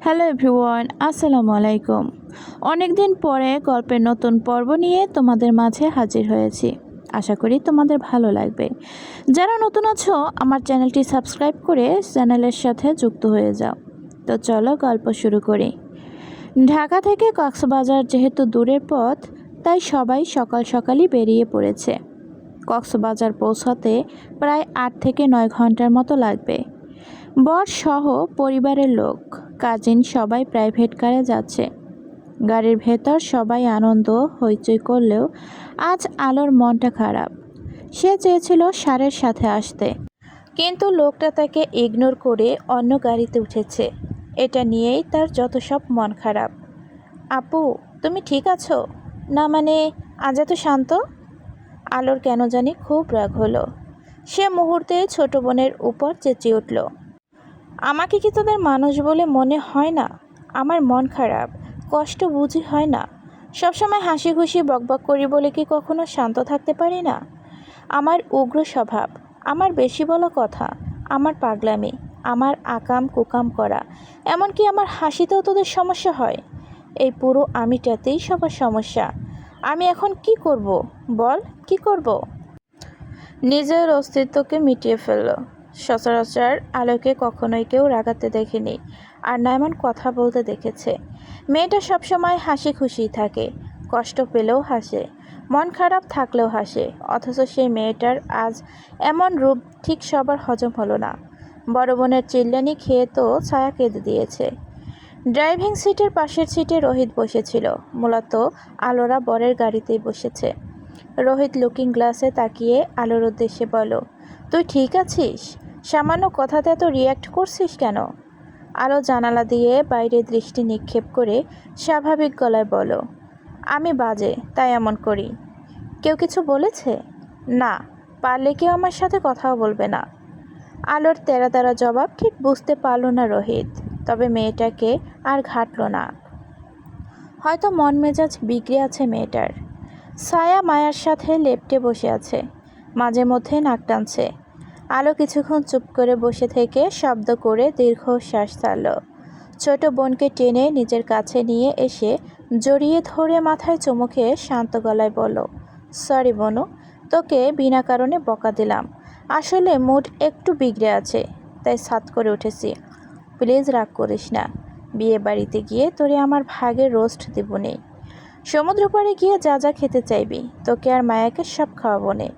Hello everyone, আসসালামু আলাইকুম। অনেক দিন পরে গল্পের নতুন পর্ব নিয়ে তোমাদের মাঝে হাজির হয়েছি। আশা করি তোমাদের ভালো লাগবে। যারা নতুন আছো আমার চ্যানেলটি সাবস্ক্রাইব করে চ্যানেলের সাথে যুক্ত হয়ে যাও। তো চলো গল্প শুরু করি। ঢাকা থেকে কক্সবাজার যেহেতু দূরের পথ, তাই সবাই সকাল সকালই বেরিয়ে পড়েছে। কক্সবাজার পৌঁছাতে প্রায় 8 থেকে 9 ঘন্টার মতো লাগবে। বর সহ পরিবারের লোক, কাজিন সবাই প্রাইভেট কারে যাচ্ছে। গাড়ির ভেতর সবাই আনন্দ হইচই করলেও আজ আলোর মনটা খারাপ। সে চেয়েছিল সারের সাথে আসতে, কিন্তু লোকটা তাকে ইগনোর করে অন্য গাড়িতে উঠেছে। এটা নিয়েই তার যত সব মন খারাপ। আপু, তুমি ঠিক আছো? না মানে, আজ এত শান্ত? আলোর কেন জানি খুব রাগ হলো। সে মুহূর্তে ছোট বোনের উপর চেঁচিয়ে উঠল, আমাকে কি তোদের মানুষ বলে মনে হয় না? আমার মন খারাপ, কষ্ট বুঝি হয় না? সবসময় হাসি খুশি বকবক করি বলে কি কখনো শান্ত থাকতে পারি না? আমার উগ্র স্বভাব, আমার বেশি বলা কথা, আমার পাগলামি, আমার আকাম কুকাম করা, এমনকি আমার হাসিতেও তোদের সমস্যা হয়? এই পুরো আমিটাতেই সবার সমস্যা। আমি এখন কি করব? বল, কি করব? নিজের অস্তিত্বকে মিটিয়ে ফেলল। সচরাচর আলোকে কখনোই কেউ রাগাতে দেখেনি, আর না এমন কথা বলতে দেখেছে। মেয়েটা সবসময় হাসি খুশি থাকে, কষ্ট পেলেও হাসে, মন খারাপ থাকলেও হাসে। অথচ সেই মেয়েটার আজ এমন রূপ ঠিক সবার হজম হলো না। বড় বোনের চিল্লানি খেয়ে তো ছায়া কেঁদে দিয়েছে। ড্রাইভিং সিটের পাশের সিটে রোহিত বসেছিল। মূলত আলোরা বরের গাড়িতেই বসেছে। রোহিত লুকিং গ্লাসে তাকিয়ে আলোর উদ্দেশ্যে বলল, তুই ঠিক আছিস? সামান্য কথাতে এত রিয়্যাক্ট করছিস কেন? আলো জানালা দিয়ে বাইরে দৃষ্টি নিক্ষেপ করে স্বাভাবিক গলায় বলল, আমি বাজে তাই এমন করি। কেউ কিছু বলেছে? না, পারলে কেউ আমার সাথে কথাও বলবে না। আলোর তেরা তেরা জবাব ঠিক বুঝতে পারল না রোহিত, তবে মেয়েটাকে আর ঘাটল না। হয়তো মন মেজাজ বিগড়ে আছে মেয়েটার। ছায়া মায়ার সাথে লেপ্টে বসে আছে, মাঝে মধ্যে নাক টানছে। আলো কিছুক্ষণ চুপ করে বসে থেকে শব্দ করে দীর্ঘশ্বাস ছাড়ল। ছোট বোনকে টেনে নিজের কাছে নিয়ে এসে জড়িয়ে ধরে মাথায় চুমু খেয়ে শান্ত গলায় বলল, সরি বনু, তোকে বিনা কারণে বকা দিলাম। আসলে মুড একটু বিগড়ে আছে, তাই সাত করে উঠেছি। প্লিজ রাগ করিস না। বিয়ে বাড়িতে গিয়ে তোরে আমার ভাগের রোস্ট দেবনে। সমুদ্র পাড়ে গিয়ে যা যা খেতে চাইবি, তোকে আর মায়াকে সব খাওয়াবো নে।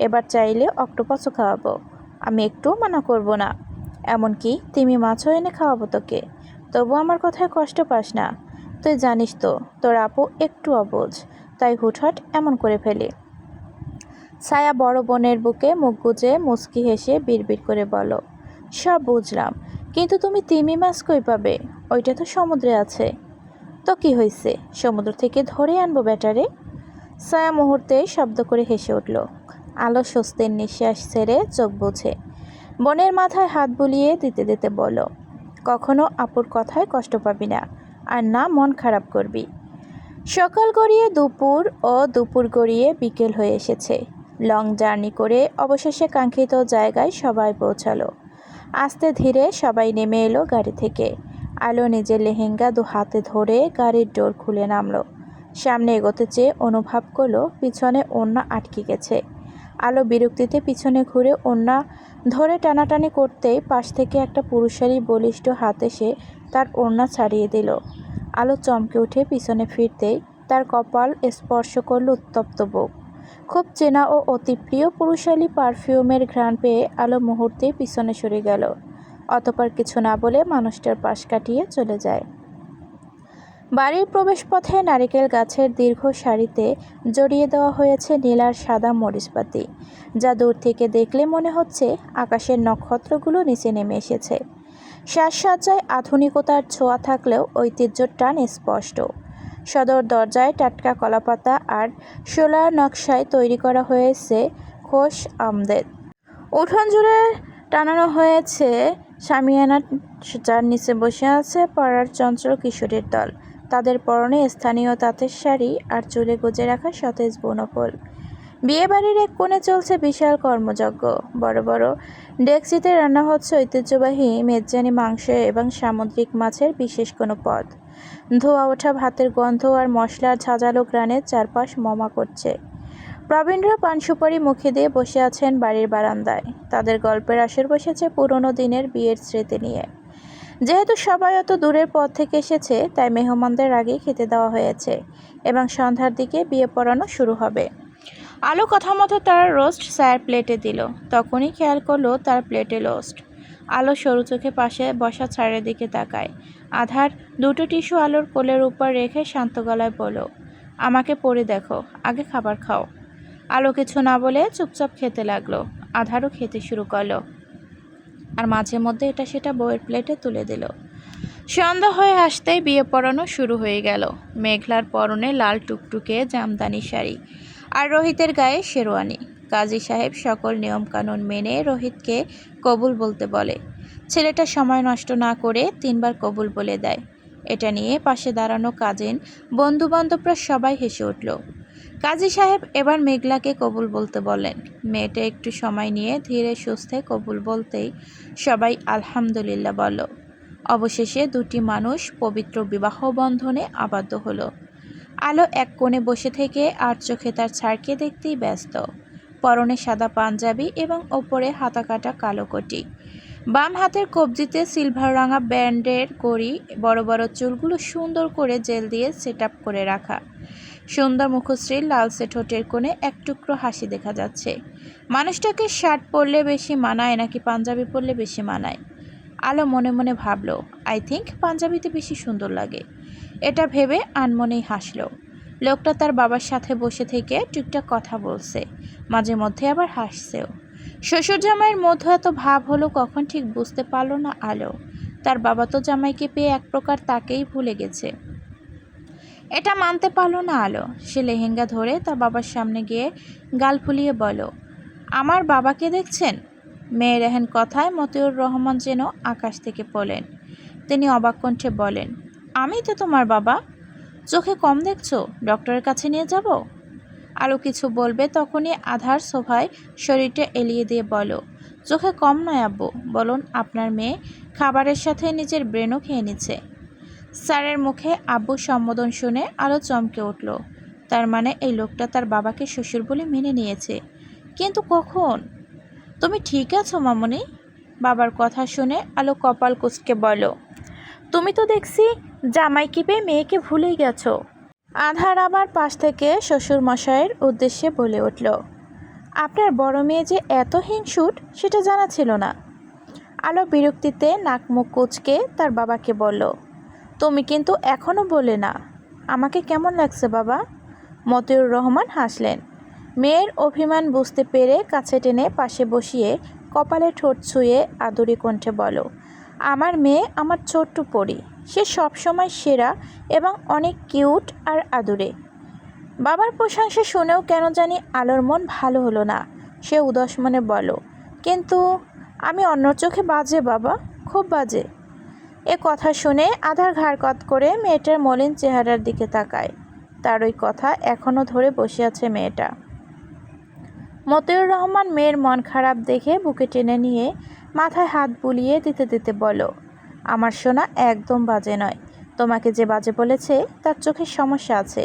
এবার চাইলে অক্টোপাসও খাওয়াবো, আমি একটুও মানা করব না। এমনকি তিমি মাছও এনে খাওয়াবো তোকে। তবু আমার কথায় কষ্ট পাস না। তুই জানিস তো তোর আপু একটু অবুঝ, তাই হুটহাট এমন করে ফেলি। ছায়া বড় বোনের বুকে মুখ গুজে মুচকি হেসে বিড়বিড় করে বলো, সব বুঝলাম, কিন্তু তুমি তিমি মাছ কই পাবে? ওইটা তো সমুদ্রে আছে। তো কি হয়েছে, সমুদ্র থেকে ধরে আনবো ব্যাটারে। ছায়া মুহূর্তে শব্দ করে হেসে উঠল। আলো স্বস্তির নিঃশ্বাস ছেড়ে চোখ বুঝে বোনের মাথায় হাত বুলিয়ে দিতে দিতে বলল, কখনো আপুর কথায় কষ্ট পাবি না, আর না মন খারাপ করবি। সকাল গড়িয়ে দুপুর ও দুপুর গড়িয়ে বিকেল হয়ে এসেছে। লং জার্নি করে অবশেষে কাঙ্ক্ষিত জায়গায় সবাই পৌঁছালো। আস্তে ধীরে সবাই নেমে এলো গাড়ি থেকে। আলো নিজের লেহেঙ্গা দু হাতে ধরে গাড়ির ডোর খুলে নামলো। সামনে এগোতে চেয়ে অনুভব করলো পিছনে ওড়না আটকে গেছে। আলো বিরক্তিতে পিছনে ঘুরে ওড়না ধরে টানাটানি করতেই পাশ থেকে একটা পুরুষালী বলিষ্ঠ হাত এসে তার ওড়না ছাড়িয়ে দিল। আলো চমকে উঠে পিছনে ফিরতেই তার কপাল স্পর্শ করল উত্তপ্ত বুক। খুব চেনা ও অতি প্রিয় পুরুষালী পারফিউমের ঘ্রাণ পেয়ে আলো মুহূর্তেই পিছনে সরে গেল। অতঃপর কিছু না বলে মানুষটার পাশ কাটিয়ে চলে যায়। বাড়ির প্রবেশপথে নারিকেল গাছের দীর্ঘ সারিতে জড়িয়ে দেওয়া হয়েছে নীল আর সাদা মরিচবাতি, যা দূর থেকে দেখলে মনে হচ্ছে আকাশের নক্ষত্রগুলো নিচে নেমে এসেছে। সাজসজ্জায় আধুনিকতার ছোঁয়া থাকলেও ঐতিহ্যর টান স্পষ্ট। সদর দরজায় টাটকা কলাপাতা আর শোলার নকশায় তৈরি করা হয়েছে খোশ আমদেদ। উঠোন জুড়ে টানানো হয়েছে শামিয়ানা, যার নিচে বসে আছে পাড়ার চঞ্চল কিশোরীর দল। তাদের পরনে স্থানীয় তাঁতের শাড়ি আর চুলে গুজে রাখা সতেজ বনফুল। বিয়েবাড়ির এক কোণে চলছে বিশাল কর্মযজ্ঞ। বড় বড় ডেকচিতে রান্না হচ্ছে ঐতিহ্যবাহী মেজবানি মাংস এবং সামুদ্রিক মাছের বিশেষ কোনো পদ। ধোয়া ওঠা ভাতের গন্ধ আর মশলার ঝাঁঝালো গ্রানের চারপাশ মমা করছে। প্রবীণরা পান সুপারি মুখে দিয়ে বসে আছেন বাড়ির বারান্দায়। তাদের গল্পের আসর বসেছে পুরনো দিনের বিয়ের স্মৃতি নিয়ে। যেহেতু সবাই অত দূরের পথ থেকে এসেছে, তাই মেহমানদের আগেই খেতে দেওয়া হয়েছে এবং সন্ধ্যার দিকে বিয়ে পড়ানো শুরু হবে। আলো কথা মতো তার রোস্ট স্যার প্লেটে দিল। তখনই খেয়াল করলো তার প্লেটে রোস্ট। আলো সরু চোখে পাশে বসা স্যারের দিকে তাকায়। আধার দুটো টিস্যু আলোর কোলের উপর রেখে শান্ত গলায় বলল, আমাকে পড়ে দেখো, আগে খাবার খাও। আলো কিছু না বলে চুপচাপ খেতে লাগলো। আধারও খেতে শুরু করলো, আর মাঝে মধ্যে এটা সেটা বউয়ের প্লেটে তুলে দিল। সন্ধ্যা হয়ে আসতেই বিয়ে পড়ানো শুরু হয়ে গেল। মেঘলার পরনে লাল টুকটুকে জামদানি শাড়ি আর রোহিতের গায়ে শেরওয়ানি। কাজী সাহেব সকল নিয়মকানুন মেনে রোহিতকে কবুল বলতে বলে। ছেলেটা সময় নষ্ট না করে 3বার কবুল বলে দেয়। এটা নিয়ে পাশে দাঁড়ানো কাজিন বন্ধুবান্ধবরা সবাই হেসে উঠল। কাজী সাহেব এবার মেঘলাকে কবুল বলতে বলেন। মেয়েটা একটু সময় নিয়ে ধীরে সুস্থে কবুল বলতেই সবাই আলহামদুলিল্লাহ বলল। অবশেষে দুটি মানুষ পবিত্র বিবাহ বন্ধনে আবদ্ধ হলো। আলো এক কোণে বসে থেকে আর চোখে তার ছাড়কে দেখতেই ব্যস্ত। পরনে সাদা পাঞ্জাবি এবং ওপরে হাতাকাটা কালো কোটি। বাম হাতের কবজিতে সিলভার রাঙা ব্যান্ডের কড়ি। বড় বড় চুলগুলো সুন্দর করে জেল দিয়ে সেট আপ করে রাখা। সুন্দর মুখশ্রীর লালচে ঠোঁটের কোণে এক টুকরো হাসি দেখা যাচ্ছে। মানুষটাকে শার্ট পরলে বেশি মানায় নাকি পাঞ্জাবি পরলে বেশি মানায়? আলো মনে মনে ভাবল, আই থিঙ্ক পাঞ্জাবিতে বেশি সুন্দর লাগে। এটা ভেবে আনমনেই হাসল। লোকটা তার বাবার সাথে বসে থেকে টুকটাক কথা বলছে, মাঝে মধ্যে আবার হাসছেও। শ্বশুর জামাইয়ের মধ্যে এত ভাব হলো কখন ঠিক বুঝতে পারল না আলো। তার বাবা তো জামাইকে পেয়ে এক প্রকার তাকেই ভুলে গেছে। এটা মানতে পারল না আলো। সে লেহেঙ্গা ধরে তার বাবার সামনে গিয়ে গাল ফুলিয়ে বলল, আমার বাবাকে দেখছেন? মেয়ের এহেন কথায় মতিউর রহমান যেন আকাশ থেকে পড়লেন। তিনি অবাক কণ্ঠে বলেন, আমি তো তোমার বাবা। চোখে কম দেখছো? ডক্টরের কাছে নিয়ে যাব? আলো কিছু বলবে তখনই আধার সোফায় শরীরটা এলিয়ে দিয়ে বলো, চোখে কম নয় আব্বু, বলুন আপনার মেয়ে খাবারের সাথে নিজের ব্রেনও খেয়ে নিচ্ছে। স্যারের মুখে আব্বুর সম্বোধন শুনে আলো চমকে উঠল। তার মানে এই লোকটা তার বাবাকে শ্বশুর বলে মেনে নিয়েছে। কিন্তু কখন? তুমি ঠিক আছো মামনি? বাবার কথা শুনে আলো কপাল কুঁচকে বলো, তুমি তো দেখছি জামাইকে পেয়ে মেয়েকে ভুলেই গেছো। আধার আবার পাশ থেকে শ্বশুর মশাইয়ের উদ্দেশ্যে বলে উঠল, আপনার বড় মেয়ে যে এত হিংসুট সেটা জানা ছিল না। আলো বিরক্তিতে নাক মুখ কুঁচকে তার বাবাকে বলল, তুমি কিন্তু এখনও বলে না আমাকে কেমন লাগছে বাবা? মতিউর রহমান হাসলেন। মেয়ের অভিমান বুঝতে পেরে কাছে টেনে পাশে বসিয়ে কপালে ঠোঁট ছুঁয়ে আদুরি কণ্ঠে বলো, আমার মেয়ে আমার ছোট্ট পরী, সে সবসময় সেরা এবং অনেক কিউট আর আদুরে। বাবার প্রশংসা শুনেও কেন জানি আলোর মন ভালো হলো না। সে উদাস মনে বলো, কিন্তু আমি অন্য চোখে বাজে বাবা, খুব বাজে। এ কথা শুনে আধার ঘাড় কাত করে মেয়েটার মলিন চেহারার দিকে তাকায়। তার ওই কথা এখনও ধরে বসে আছে মেয়েটা। মতিউর রহমান মেয়ের মন খারাপ দেখে বুকে টেনে নিয়ে মাথায় হাত বুলিয়ে দিতে দিতে বলো, আমার সোনা একদম বাজে নয়। তোমাকে যে বাজে বলেছে তার চোখের সমস্যা আছে,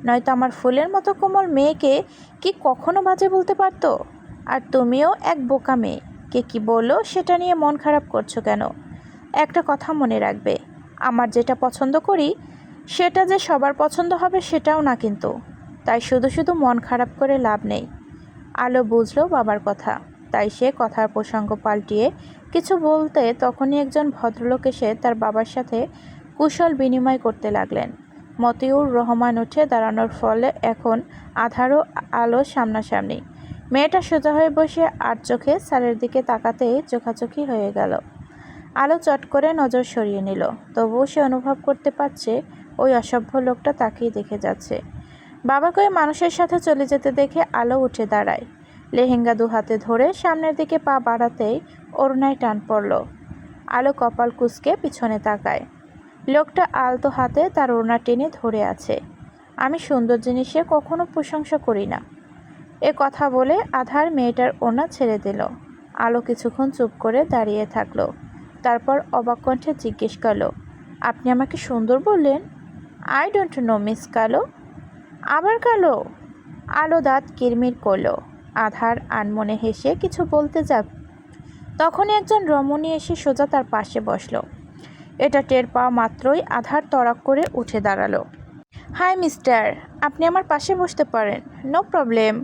নয়তো আমার ফুলের মতো কোমল মেয়েকে কি কখনো বাজে বলতে পারতো? আর তুমিও এক বোকা মেয়ে, কে কি বললো সেটা নিয়ে মন খারাপ করছো কেন? একটা কথা মনে রাখবে, আমার যেটা পছন্দ করি সেটা যে সবার পছন্দ হবে সেটাও না কিন্তু। তাই শুধু শুধু মন খারাপ করে লাভ নেই। আলো বুঝলো বাবার কথা, তাই সে কথার প্রসঙ্গ পাল্টিয়ে কিছু বলতে তখনই একজন ভদ্রলোক এসে তার বাবার সাথে কুশল বিনিময় করতে লাগলেন। মতিউর রহমান উঠে দাঁড়ানোর ফলে এখন আধারও আলো সামনাসামনি। মেয়েটা সোজা হয়ে বসে আর চোখে স্যারের দিকে তাকাতেই চোখাচোখি হয়ে গেল। আলো চট করে নজর সরিয়ে নিল, তবুও সে অনুভব করতে পারছে ওই অসভ্য লোকটা তাকিয়ে দেখে যাচ্ছে। বাবাকে ওই মানুষের সাথে চলে যেতে দেখে আলো উঠে দাঁড়ায়। লেহেঙ্গা দু হাতে ধরে সামনের দিকে পা বাড়াতেই ওড়নায় টান পড়ল। আলো কপাল কুঁচকে পিছনে তাকায়। লোকটা আলতো হাতে তার ওড়না টেনে ধরে আছে। আমি সুন্দর জিনিসে কখনো প্রশংসা করি না। এ কথা বলে আধার মেয়েটার ওড়না ছেড়ে দিল। আলো কিছুক্ষণ চুপ করে দাঁড়িয়ে থাকলো। তারপর অবাক কণ্ঠে জিজ্ঞেস করলো, আপনি আমাকে সুন্দর বললেন? আই ডোন্ট নো মিস কালো। আবার কালো? আলো দাঁত কিরমির করলো। আধার আনমনে হেসে কিছু বলতে যাক, তখনই একজন রমণী এসে সোজা তার পাশে বসলো। এটা টের পাওয়া মাত্রই আধার তড়াক করে উঠে দাঁড়ালো। হাই মিস্টার, আপনি আমার পাশে বসতে পারেন, নো প্রবলেম।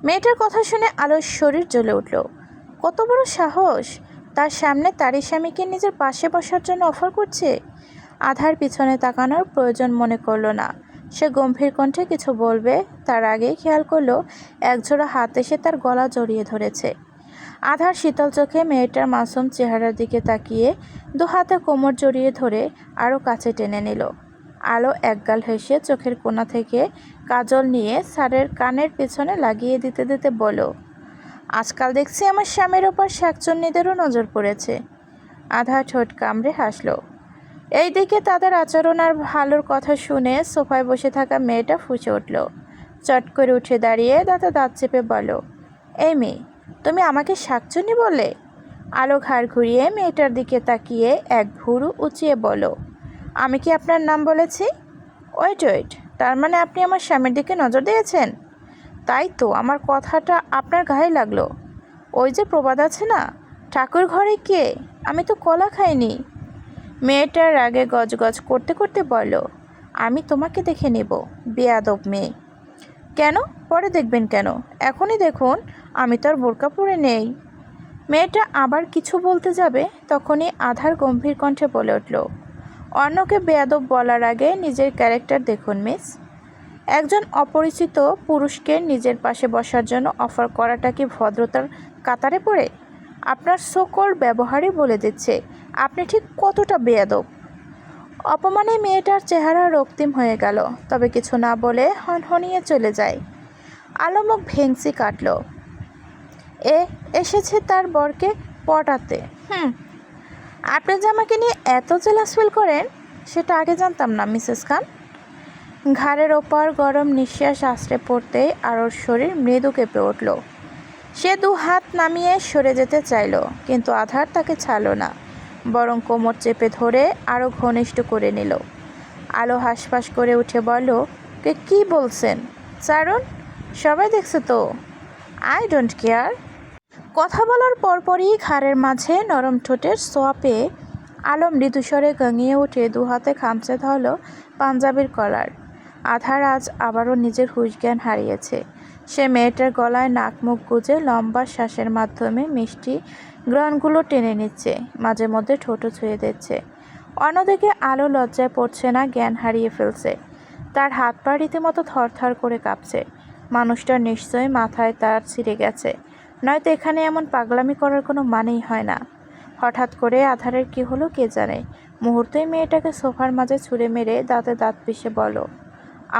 মেয়েটার কথা শুনে আলোর শরীর জ্বলে উঠল। কত বড় সাহস! তার সামনে তারই স্বামীকে নিজের পাশে বসার জন্য অফার করছে। আধার পিছনে তাকানোর প্রয়োজন মনে করলো না। সে গম্ভীর কণ্ঠে কিছু বলবে, তার আগেই খেয়াল করলো একজোড়া হাত এসে তার গলা জড়িয়ে ধরেছে। আধার শীতল চোখে মেয়েটার মাসুম চেহারার দিকে তাকিয়ে দু হাতে কোমর জড়িয়ে ধরে আরও কাছে টেনে নিল। আলো একগাল হেসে চোখের কোণা থেকে কাজল নিয়ে স্যারের কানের পেছনে লাগিয়ে দিতে দিতে বলল, আজকাল দেখছি আমার স্বামীর ওপর শাকচুন্নিদেরও নজর পড়েছে। আধার ঠোঁট কামড়ে হাসল। এইদিকে তাদের আচরণ আর ভালোর কথা শুনে সোফায় বসে থাকা মেয়েটা ফুঁসে উঠল। চট করে উঠে দাঁড়িয়ে দাঁতে দাঁত চেপে বলল, এই মেয়ে, তুমি আমাকে শাকচুন্নি বললে? আলো ঘাড় ঘুরিয়ে মেয়েটার দিকে তাকিয়ে এক ভুরু উঁচিয়ে বলল, আমি কি আপনার নাম বলেছি? ওয়েট, তার মানে আপনি আমার স্বামীর দিকে নজর দিয়েছেন? তাই তো, আমার কথাটা আপনার গায়ে লাগলো। ওই যে প্রবাদ আছে না, ঠাকুর ঘরে কে? আমি তো কলা খাইনি। মেয়েটার রাগে গজগজ করতে করতে বলল, আমি তোমাকে দেখে নেব, বেয়াদব মেয়ে। কেন? পরে দেখবেন কেন? এখনই দেখুন, আমি তো আর বোরকা পরে নেই। মেয়েটা আবার কিছু বলতে যাবে, তখনই আধার গম্ভীর কণ্ঠে বলে উঠল, অন্যকে বেয়াদব বলার আগে নিজের ক্যারেক্টার দেখুন মিস। একজন অপরিচিত পুরুষকে নিজের পাশে বসার জন্য অফার করাটা কি ভদ্রতার কাতারে পড়ে? আপনার সকল ব্যবহারই বলে দিচ্ছে আপনি ঠিক কতটা বেয়াদব। অপমানে মেয়েটার চেহারা রক্তিম হয়ে গেল, তবে কিছু না বলে হনহনিয়ে চলে যায়। আলো মুখ ভেংচি কাটল। এসেছে তার বরকে পটাতে। আপনি যে আমাকে নিয়ে এত জেলাস ফিল করেন সেটা আগে জানতাম না মিসেস খান। ঘাড়ের ওপর গরম নিঃশ্বাস আশ্রে পড়তেই আরোর শরীর মৃদু কেঁপে উঠল। সে দু হাত নামিয়ে সরে যেতে চাইল, কিন্তু আধার তাকে ছাড়ল না, বরং কোমর চেপে ধরে আরও ঘনিষ্ঠ করে নিল। আলো হাঁসফাঁস করে উঠে বলল, কে কী বলছেন? চারণ, সবাই দেখছে তো। I don't care. কথা বলার পরপরই ঘাড়ের মাঝে নরম ঠোঁটের ছোঁয়া পেয়ে আলো মৃদুস্বরে গাঙিয়ে উঠে দু হাতে খামচে ধরল পাঞ্জাবির কলার। আধার আজ আবারও নিজের হুঁশ জ্ঞান হারিয়েছে। সে মেয়েটার গলায় নাক মুখ গুজে লম্বা শ্বাসের মাধ্যমে মিষ্টি গ্রহণগুলো টেনে নিচ্ছে, মাঝে মধ্যে ঠোঁটও ছুঁয়ে দিচ্ছে। অন্যদিকে আলো লজ্জায় পড়ছে না, জ্ঞান হারিয়ে ফেলছে। তার হাত পা রীতিমতো থরথর করে কাঁপছে। মানুষটার নিশ্চয়ই মাথায় তার ছিঁড়ে গেছে, নয়তো এখানে এমন পাগলামি করার কোনো মানেই হয় না। হঠাৎ করে আধারের কি হলো কে জানে, মুহূর্তেই মেয়েটাকে সোফার মাঝে ছুঁড়ে মেরে দাঁতে দাঁত পিষে বলল,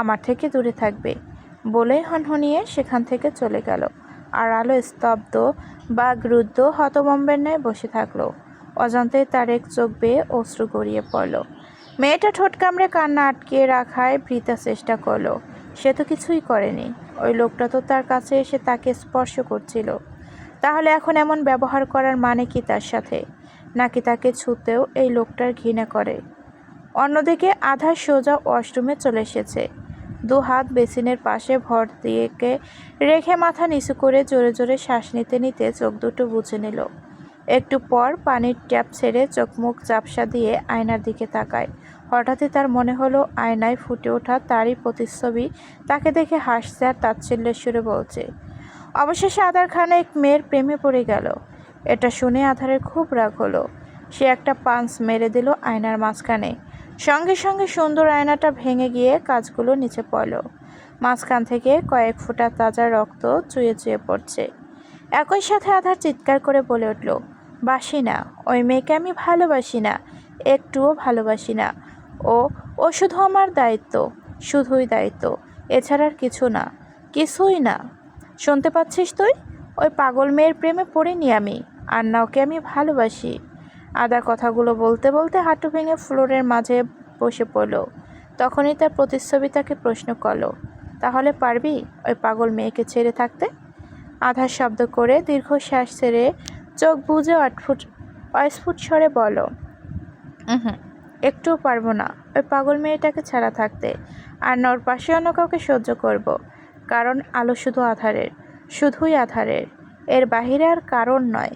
আমার থেকে দূরে থাকবে, বলেই হনহনিয়ে সেখান থেকে চলে গেল। আর আলো স্তব্ধ বাগরুদ্ধ হতভম্বের ন্যায় বসে থাকলো। অজান্তেই তার এক চোখ বেয়ে অশ্রু গড়িয়ে পড়ল। মেয়েটা ঠোঁট কামড়ে কান্না আটকিয়ে রাখায় বৃথা চেষ্টা করলো। সে তো কিছুই করেনি, ওই লোকটা তো তার কাছে এসে তাকে স্পর্শ করছিল। তাহলে এখন এমন ব্যবহার করার মানে কি তার সাথে? নাকি তাকে ছুঁতেও এই লোকটার ঘৃণা করে? অন্যদিকে আধার সোজা ওয়াশরুমে চলে এসেছে। দু হাত বেসিনের পাশে ভর দিয়ে রেখে মাথা নিচু করে জোরে জোরে শ্বাস নিতে নিতে চোখ দুটো বুজে নিল। একটু পর পানির ট্যাপ ছেড়ে চোখ মুখ চাপসা দিয়ে আয়নার দিকে তাকায়। হঠাৎই তার মনে হলো আয়নায় ফুটে ওঠা তারই প্রতিচ্ছবি তাকে দেখে হাসছে আর তাচ্ছিল্যের সুরে বলছে। অবশেষে আধার খান এক মেয়ের প্রেমে পড়ে গেল। এটা শুনে আধারের খুব রাগ হলো। সে একটা পাঞ্চ মেরে দিল আয়নার মাঝখানে। সঙ্গে সঙ্গে সুন্দর আয়নাটা ভেঙে গিয়ে কাঁচগুলো নিচে পড়ল। মাঝখান থেকে কয়েক ফোঁটা তাজা রক্ত চুয়ে চুয়ে পড়ছে। একই সাথে আধার চিৎকার করে বলে উঠল, বাসি না, ওই মেয়েকে আমি ভালোবাসি না, একটুও ভালোবাসি না। ও ও শুধু আমার দায়িত্ব, শুধুই দায়িত্ব, এছাড়া আর কিছু না, কিছুই না। শুনতে পাচ্ছিস তুই? ওই পাগল মেয়ের প্রেমে পড়িনি আমি, আর না ওকে আমি ভালোবাসি। আদার কথাগুলো বলতে বলতে হাঁটু ভেঙে ফ্লোরের মাঝে বসে পড়ল। তখনই তার প্রতিচ্ছবি তাকে প্রশ্ন করল, তাহলে পারবি ওই পাগল মেয়েকে ছেড়ে থাকতে? আধার শব্দ করে দীর্ঘশ্বাস ছেড়ে চোখ বুজে অস্ফুট স্বরে বলো, একটুও পারবো না ওই পাগল মেয়েটাকে ছাড়া থাকতে। আর না ওর পাশে অন্য কাউকে সহ্য করব। কারণ আলো শুধু আধারের, শুধুই আধারের, এর বাহিরে আর কারণ নয়।